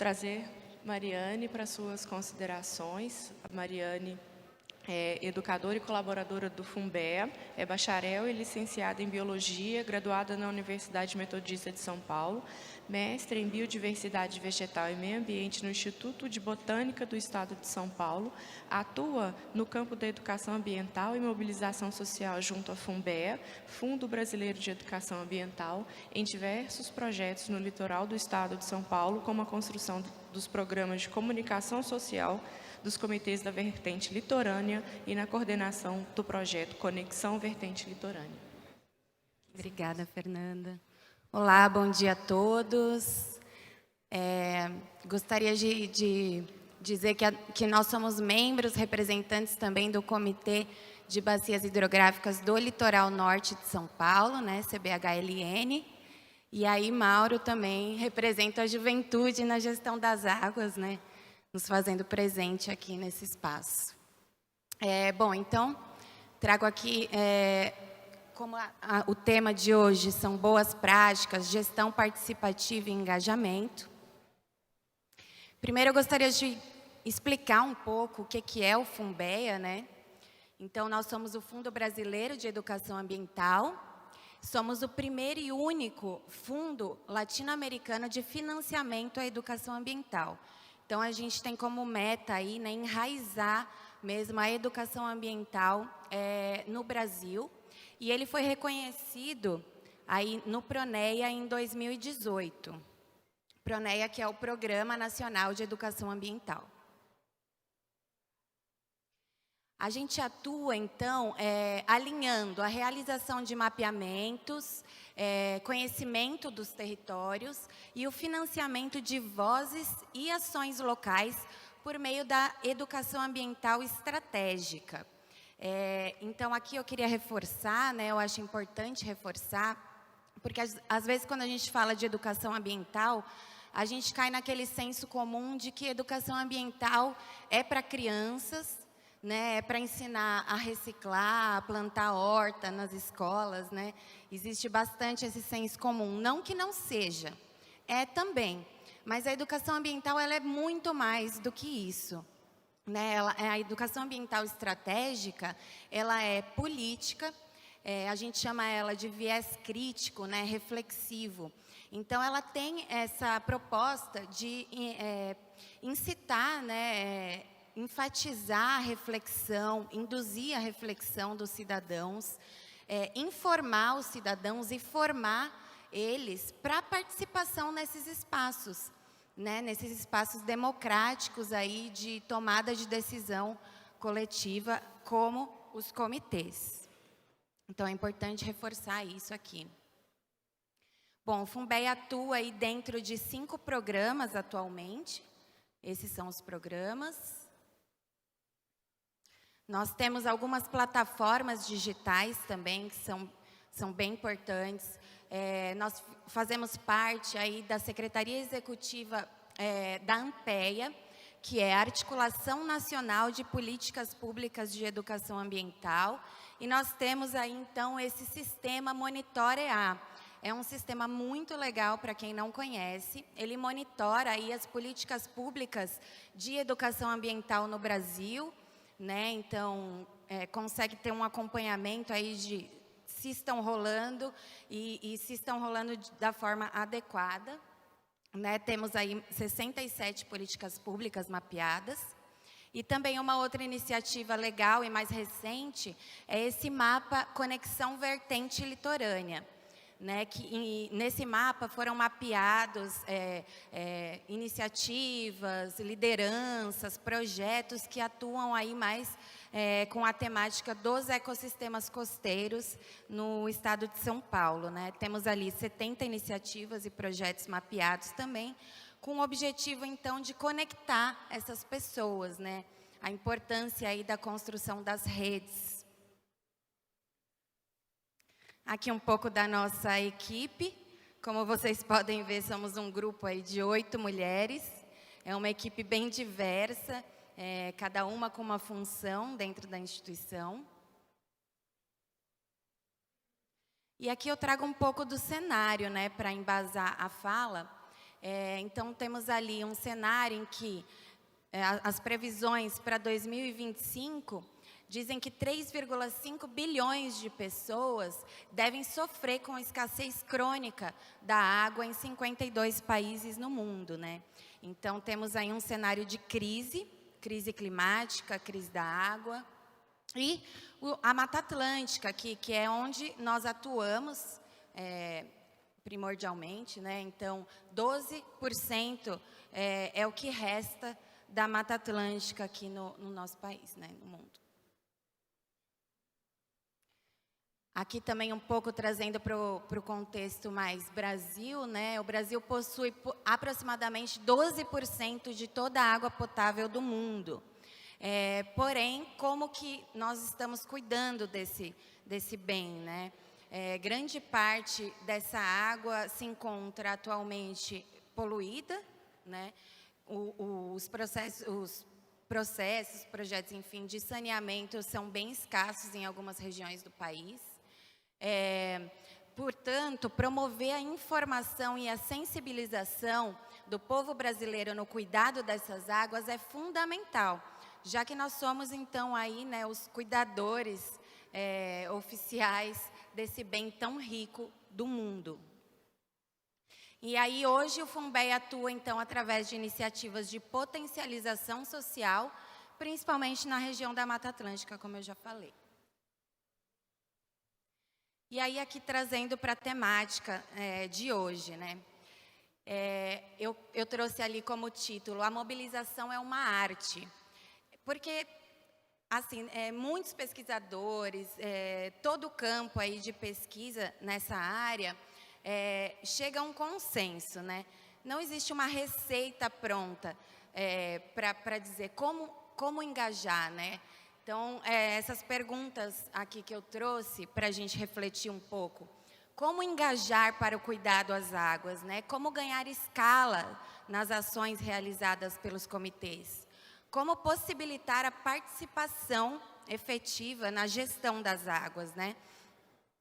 trazer Mariane para suas considerações. A Mariane é educadora e colaboradora do FUNBEA, é bacharel e licenciada em Biologia, graduada na Universidade Metodista de São Paulo, mestre em Biodiversidade Vegetal e Meio Ambiente no Instituto de Botânica do Estado de São Paulo, atua no campo da educação ambiental e mobilização social junto à FUNBEA, Fundo Brasileiro de Educação Ambiental, em diversos projetos no litoral do Estado de São Paulo, como a construção dos programas de comunicação social dos comitês da Vertente Litorânea e na coordenação do projeto Conexão Vertente Litorânea. Obrigada, Fernanda. Olá, bom dia a todos. Gostaria de dizer que nós somos membros, representantes também do Comitê de Bacias Hidrográficas do Litoral Norte de São Paulo, né, CBHLN. E aí, Mauro também representa a juventude na gestão das águas, né, nos fazendo presente aqui nesse espaço. Bom, então, trago aqui, como o tema de hoje são boas práticas, gestão participativa e engajamento. Primeiro, eu gostaria de explicar um pouco o que é o FUNBEA, né? Então, nós somos o Fundo Brasileiro de Educação Ambiental, somos o primeiro e único fundo latino-americano de financiamento à educação ambiental. Então, a gente tem como meta aí, né, enraizar mesmo a educação ambiental no Brasil. E ele foi reconhecido aí no PRONEA em 2018. PRONEA, que é o Programa Nacional de Educação Ambiental. A gente atua, então, alinhando a realização de mapeamentos, conhecimento dos territórios e o financiamento de vozes e ações locais por meio da educação ambiental estratégica. Então, aqui eu queria reforçar, né, eu acho importante reforçar, porque às vezes quando a gente fala de educação ambiental, a gente cai naquele senso comum de que educação ambiental é para crianças, né, para ensinar a reciclar, a plantar horta nas escolas, né? Existe bastante esse senso comum, não que não seja, também, mas a educação ambiental ela é muito mais do que isso, né? A educação ambiental estratégica, ela é política, a gente chama ela de viés crítico, né, reflexivo. Então, ela tem essa proposta de incitar, né, enfatizar a reflexão, induzir a reflexão dos cidadãos, informar os cidadãos e formar eles para a participação nesses espaços, né, nesses espaços democráticos aí de tomada de decisão coletiva, como os comitês. Então, é importante reforçar isso aqui. Bom, o FUNBEA atua aí dentro de 5 programas atualmente. Esses são os programas. Nós temos algumas plataformas digitais também, que são bem importantes. Nós fazemos parte aí da Secretaria Executiva da ANPEA, que é a Articulação Nacional de Políticas Públicas de Educação Ambiental. E nós temos aí, então, esse sistema Monitor-EA. É um sistema muito legal para quem não conhece. Ele monitora aí as políticas públicas de educação ambiental no Brasil, né? Então, consegue ter um acompanhamento aí de se estão rolando e se estão rolando da forma adequada, né? Temos aí 67 políticas públicas mapeadas. E também uma outra iniciativa legal e mais recente é esse mapa Conexão Vertente Litorânea, né, nesse mapa foram mapeados iniciativas, lideranças, projetos que atuam aí mais com a temática dos ecossistemas costeiros no estado de São Paulo, né? Temos ali 70 iniciativas e projetos mapeados também, com o objetivo, então, de conectar essas pessoas, né? A importância aí da construção das redes. Aqui um pouco da nossa equipe. Como vocês podem ver, somos um grupo aí de 8 mulheres. É uma equipe bem diversa, cada uma com uma função dentro da instituição. E aqui eu trago um pouco do cenário, né, para embasar a fala. Então, temos ali um cenário em que as previsões para 2025 dizem que 3,5 bilhões de pessoas devem sofrer com a escassez crônica da água em 52 países no mundo, né? Então, temos aí um cenário de crise climática, crise da água, e a Mata Atlântica, que é onde nós atuamos primordialmente, né? Então, 12% é o que resta da Mata Atlântica aqui no nosso país, né? No mundo. Aqui também um pouco trazendo para o contexto mais Brasil, né? O Brasil possui aproximadamente 12% de toda a água potável do mundo. Porém, como que nós estamos cuidando desse bem, né? Grande parte dessa água se encontra atualmente poluída, né? Os projetos, enfim, de saneamento são bem escassos em algumas regiões do país. Portanto, promover a informação e a sensibilização do povo brasileiro no cuidado dessas águas é fundamental, já que nós somos, então, aí, né, os cuidadores oficiais desse bem tão rico do mundo. E aí, hoje, o Funbem atua, então, através de iniciativas de potencialização social, principalmente na região da Mata Atlântica, como eu já falei. E aí, aqui trazendo para a temática de hoje, né? Eu trouxe ali como título, a mobilização é uma arte. Porque, assim, muitos pesquisadores, todo o campo aí de pesquisa nessa área, chega a um consenso, né? Não existe uma receita pronta para dizer como engajar, né? Então, essas perguntas aqui que eu trouxe para a gente refletir um pouco. Como engajar para o cuidado às águas, né? Como ganhar escala nas ações realizadas pelos comitês? Como possibilitar a participação efetiva na gestão das águas, né?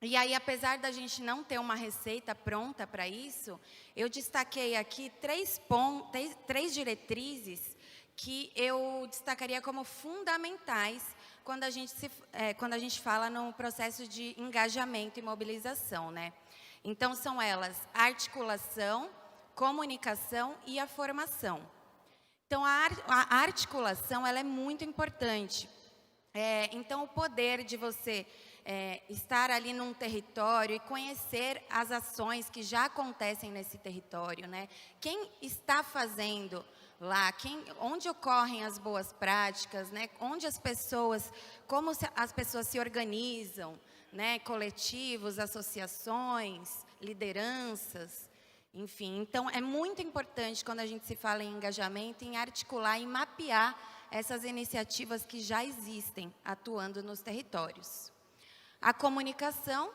E aí, apesar da gente não ter uma receita pronta para isso, eu destaquei aqui três diretrizes que eu destacaria como fundamentais quando a gente fala no processo de engajamento e mobilização, né? Então, são elas a comunicação e a formação. Então, a articulação ela é muito importante. Então, o poder de você estar ali num território e conhecer as ações que já acontecem nesse território, né? Quem está fazendo lá, onde ocorrem as boas práticas, né? Como as pessoas se organizam, né? Coletivos, associações, lideranças, enfim. Então, é muito importante quando a gente se fala em engajamento, em articular e mapear essas iniciativas que já existem atuando nos territórios. A comunicação,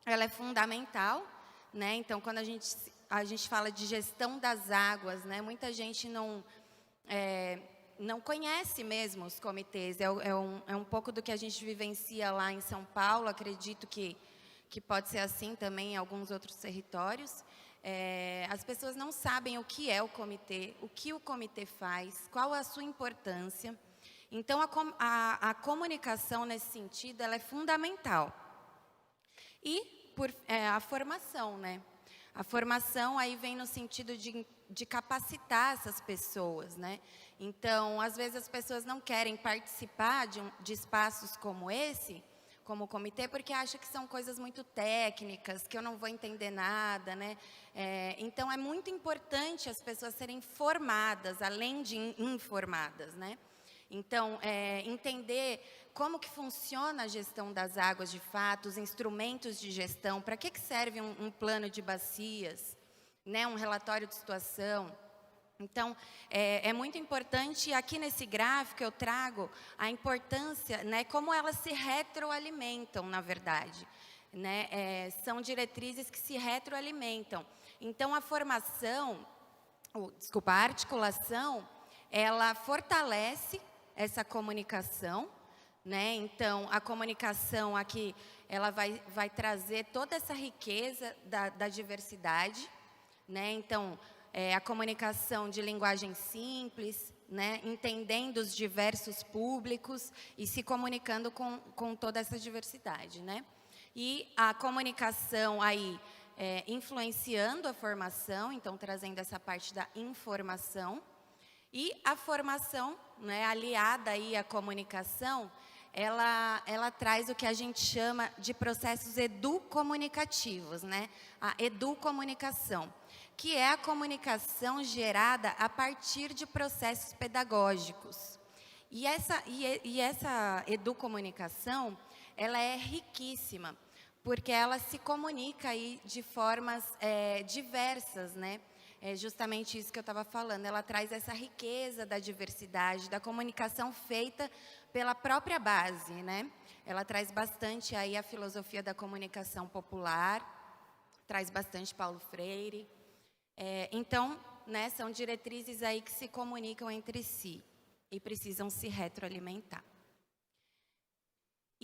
ela é fundamental, né? Então, quando a gente fala de gestão das águas, né? Muita gente não conhece mesmo os comitês. É um pouco do que a gente vivencia lá em São Paulo. Acredito que pode ser assim também em alguns outros territórios. As pessoas não sabem o que é o comitê, o que o comitê faz, qual a sua importância. Então, a comunicação, nesse sentido, ela é fundamental. E a formação, né? A formação aí vem no sentido de capacitar essas pessoas, né? Então, às vezes as pessoas não querem participar de espaços como esse, como o comitê, porque acham que são coisas muito técnicas, que eu não vou entender nada, né? Então, é muito importante as pessoas serem formadas, além de informadas, né? Então, entender como que funciona a gestão das águas de fato, os instrumentos de gestão, para que serve um plano de bacias, né, um relatório de situação. Então, é muito importante, aqui nesse gráfico eu trago a importância, né, como elas se retroalimentam, na verdade. Né, são diretrizes que se retroalimentam. Então, a articulação, ela fortalece essa comunicação, né? Então, a comunicação aqui, ela vai trazer toda essa riqueza da diversidade, né? Então, a comunicação de linguagem simples, né, entendendo os diversos públicos e se comunicando com toda essa diversidade, né? E a comunicação aí influenciando a formação, então trazendo essa parte da informação. E a formação, né, aliada aí à comunicação, ela traz o que a gente chama de processos educomunicativos, né? A educomunicação, que é a comunicação gerada a partir de processos pedagógicos. E essa educomunicação, ela é riquíssima, porque ela se comunica aí de formas diversas, né? É justamente isso que eu estava falando, ela traz essa riqueza da diversidade, da comunicação feita pela própria base, né? Ela traz bastante aí a filosofia da comunicação popular, traz bastante Paulo Freire. Então, né, são diretrizes aí que se comunicam entre si e precisam se retroalimentar.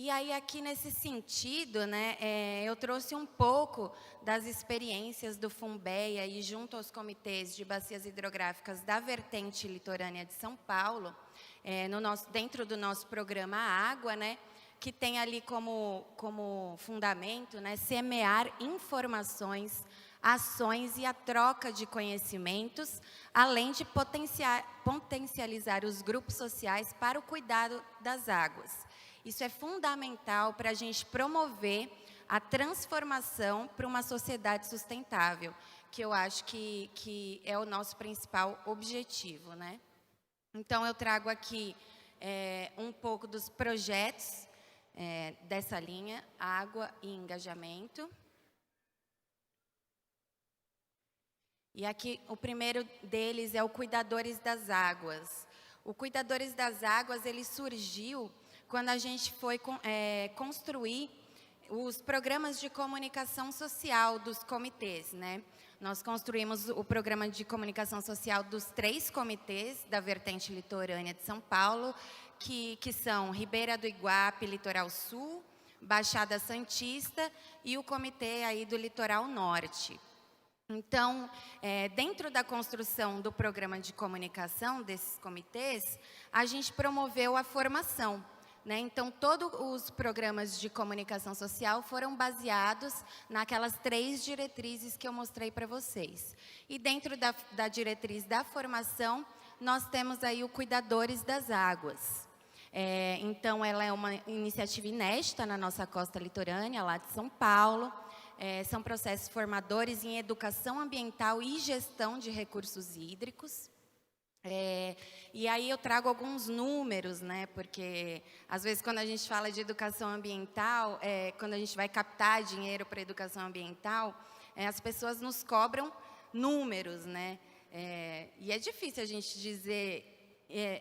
E aí, aqui nesse sentido, né, eu trouxe um pouco das experiências do FUNBEA e junto aos comitês de bacias hidrográficas da vertente litorânea de São Paulo, dentro do nosso programa Água, né, que tem ali como fundamento, né, semear informações, ações e a troca de conhecimentos, além de potencializar os grupos sociais para o cuidado das águas. Isso é fundamental para a gente promover a transformação para uma sociedade sustentável, que eu acho que é o nosso principal objetivo, né? Então, eu trago aqui um pouco dos projetos dessa linha, água e engajamento. E aqui, o primeiro deles é o Cuidadores das Águas. O Cuidadores das Águas, ele surgiu quando a gente foi construir os programas de comunicação social dos comitês, né? Nós construímos o programa de comunicação social dos 3 comitês da vertente litorânea de São Paulo, que são Ribeira do Iguape, Litoral Sul, Baixada Santista e o comitê aí do Litoral Norte. Então, dentro da construção do programa de comunicação desses comitês, a gente promoveu a formação, né? Então, todos os programas de comunicação social foram baseados naquelas 3 diretrizes que eu mostrei para vocês. E dentro da diretriz da formação, nós temos aí o Cuidadores das Águas. Então, ela é uma iniciativa inédita na nossa costa litorânea, lá de São Paulo. São processos formadores em educação ambiental e gestão de recursos hídricos. E aí eu trago alguns números, né? Porque às vezes quando a gente fala de educação ambiental, quando a gente vai captar dinheiro para educação ambiental, as pessoas nos cobram números, né? E é difícil a gente dizer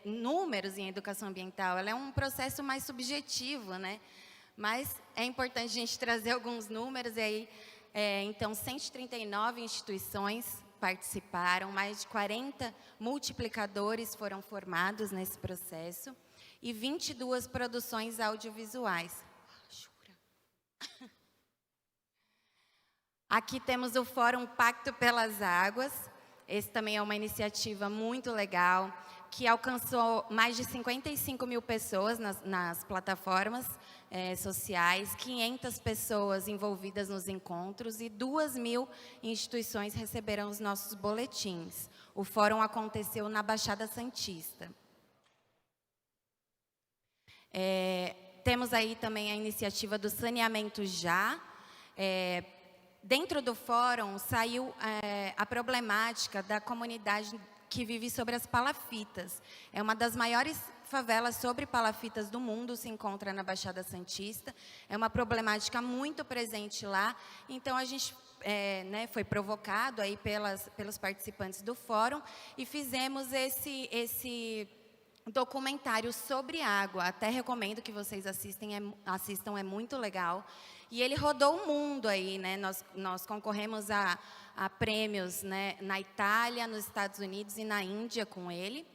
números em educação ambiental. Ela é um processo mais subjetivo, né? Mas é importante a gente trazer alguns números aí. Então, 139 instituições participaram, mais de 40 multiplicadores foram formados nesse processo e 22 produções audiovisuais. Aqui temos o Fórum Pacto pelas Águas. Esse também é uma iniciativa muito legal, que alcançou mais de 55 mil pessoas nas plataformas sociais, 500 pessoas envolvidas nos encontros e 2.000 instituições receberam os nossos boletins. O fórum aconteceu na Baixada Santista. Temos aí também a iniciativa do Saneamento Já. Dentro do fórum saiu a problemática da comunidade que vive sobre as palafitas. É uma das maiores favelas sobre palafitas do mundo, se encontra na Baixada Santista. É uma problemática muito presente lá. Então, a gente foi provocado aí pelos participantes do fórum e fizemos esse documentário sobre água. Até recomendo que vocês assistam, é muito legal. E ele rodou o mundo aí, né? Nós concorremos a prêmios, né, na Itália, nos Estados Unidos e na Índia com ele.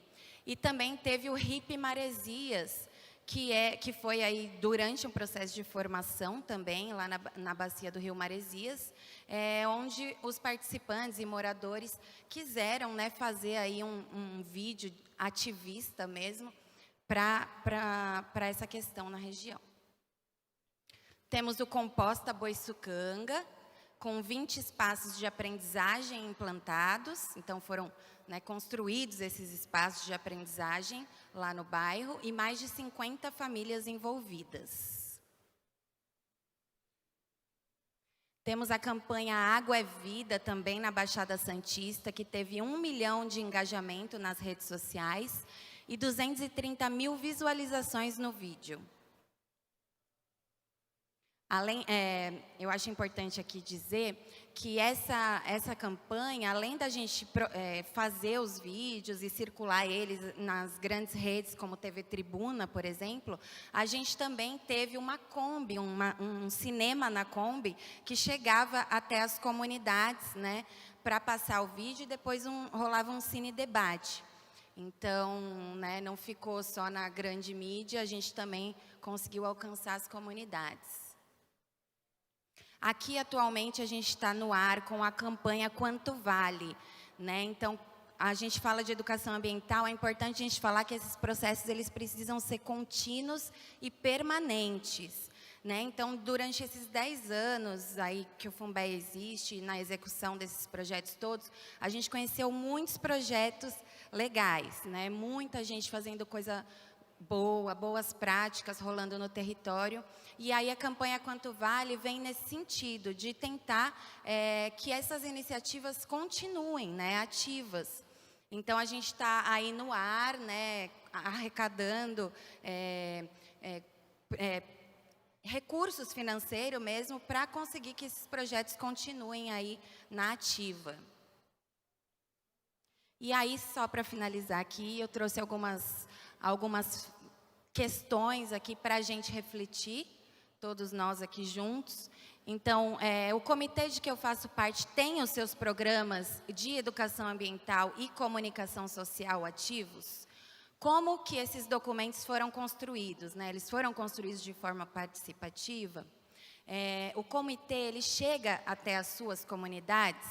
E também teve o HIP Maresias, que foi aí durante um processo de formação também, lá na bacia do Rio Maresias, onde os participantes e moradores quiseram, né, fazer aí um vídeo ativista mesmo para essa questão na região. Temos o Composta Boiçucanga, com 20 espaços de aprendizagem implantados, então foram, né, construídos esses espaços de aprendizagem lá no bairro e mais de 50 famílias envolvidas. Temos a campanha Água é Vida também na Baixada Santista, que teve 1 milhão de engajamento nas redes sociais e 230 mil visualizações no vídeo. Eu acho importante aqui dizer que essa campanha, além da gente fazer os vídeos e circular eles nas grandes redes, como TV Tribuna, por exemplo, a gente também teve uma Kombi, um cinema na Kombi, que chegava até as comunidades, né, para passar o vídeo, e depois rolava um cine-debate. Então, né, não ficou só na grande mídia, a gente também conseguiu alcançar as comunidades. Aqui, atualmente, a gente está no ar com a campanha Quanto Vale, né? Então, a gente fala de educação ambiental, é importante a gente falar que esses processos eles precisam ser contínuos e permanentes, né? Então, durante esses 10 anos aí que o Funbé existe, na execução desses projetos todos, a gente conheceu muitos projetos legais, né? Muita gente fazendo coisa boa, boas práticas rolando no território. E aí a campanha Quanto Vale vem nesse sentido, de tentar que essas iniciativas continuem, né, ativas. Então, a gente está aí no ar, né, arrecadando recursos financeiros mesmo para conseguir que esses projetos continuem aí na ativa. E aí, só para finalizar aqui, eu trouxe algumas questões aqui para a gente refletir, todos nós aqui juntos. Então, o comitê de que eu faço parte tem os seus programas de educação ambiental e comunicação social ativos. Como que esses documentos foram construídos, né? Eles foram construídos de forma participativa. O comitê, ele chega até as suas comunidades.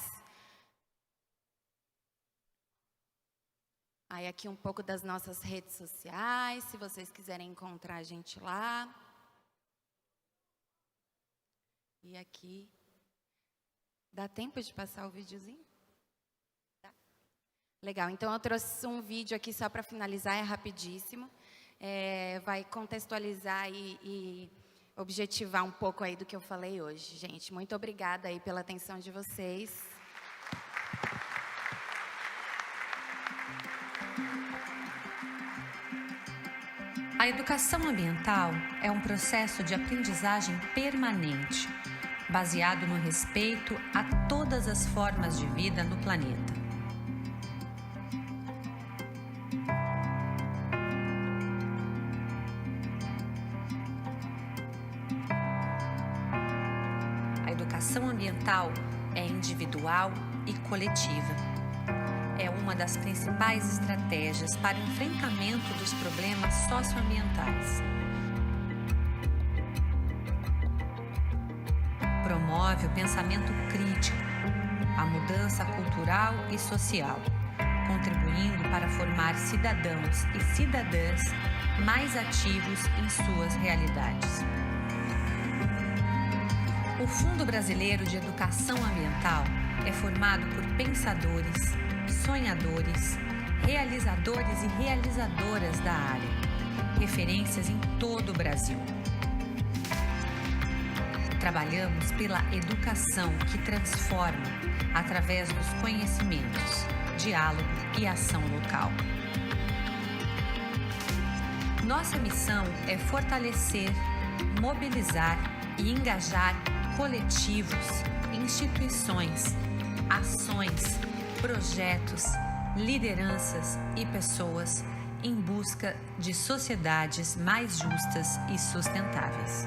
Aí aqui um pouco das nossas redes sociais, se vocês quiserem encontrar a gente lá. E aqui, dá tempo de passar o videozinho? Tá. Legal, então eu trouxe um vídeo aqui só para finalizar, é rapidíssimo. Vai contextualizar e objetivar um pouco aí do que eu falei hoje, gente. Muito obrigada aí pela atenção de vocês. A educação ambiental é um processo de aprendizagem permanente, baseado no respeito a todas as formas de vida no planeta. A educação ambiental é individual e coletiva. É uma das principais estratégias para o enfrentamento dos problemas socioambientais. Promove o pensamento crítico, a mudança cultural e social, contribuindo para formar cidadãos e cidadãs mais ativos em suas realidades. O Fundo Brasileiro de Educação Ambiental é formado por pensadores, sonhadores, realizadores e realizadoras da área, referências em todo o Brasil. Trabalhamos pela educação que transforma através dos conhecimentos, diálogo e ação local. Nossa missão é fortalecer, mobilizar e engajar coletivos, instituições, ações, projetos, lideranças e pessoas em busca de sociedades mais justas e sustentáveis.